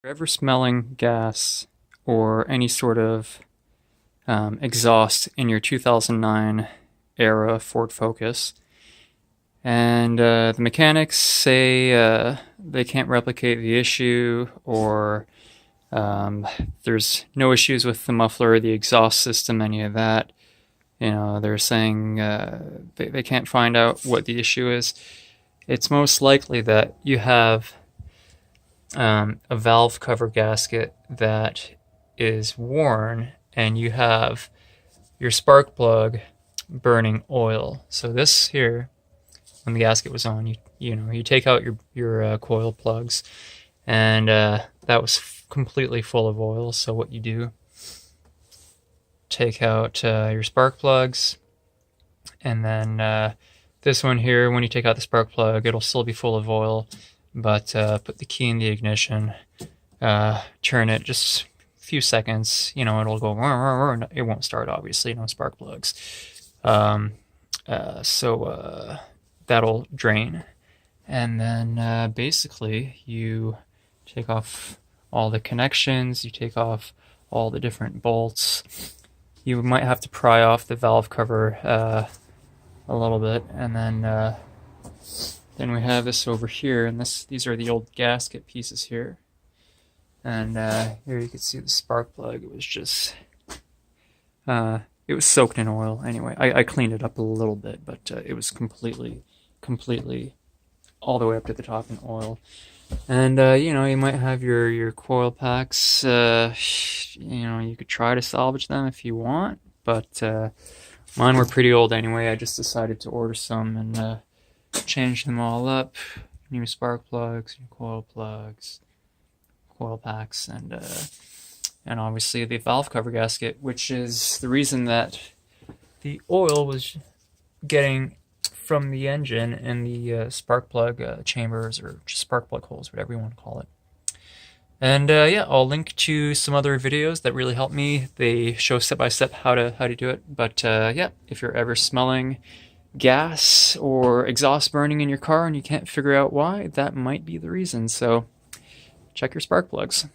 you're ever smelling gas or any sort of exhaust in your 2009 era Ford Focus, and the mechanics say they can't replicate the issue, or there's no issues with the muffler, the exhaust system, any of that. You know, they're saying they can't find out what the issue is. It's most likely that you have a valve cover gasket that is worn, and you have your spark plug burning oil. So this here, when the gasket was on, you take out your coil plugs, and that was completely full of oil. So what you do, take out your spark plugs, and then this one here, when you take out the spark plug, it'll still be full of oil, but put the key in the ignition, turn it just a few seconds, it'll go, it won't start, obviously, no spark plugs. So that'll drain. And then basically you take off all the connections, you take off all the different bolts. You might have to pry off the valve cover a little bit, and then we have this over here, and these are the old gasket pieces here. And here you can see the spark plug. It was just it was soaked in oil. Anyway, I cleaned it up a little bit, but it was completely all the way up to the top in oil. And you might have your coil packs. You could try to salvage them if you want, but mine were pretty old anyway. I just decided to order some and change them all up. New spark plugs, new coil plugs, coil packs, and obviously the valve cover gasket, which is the reason that the oil was getting from the engine in the spark plug chambers, or just spark plug holes, whatever you want to call it. And yeah, I'll link to some other videos that really help me. They show step by step how to do it. But yeah, if you're ever smelling gas or exhaust burning in your car and you can't figure out why, that might be the reason. So check your spark plugs.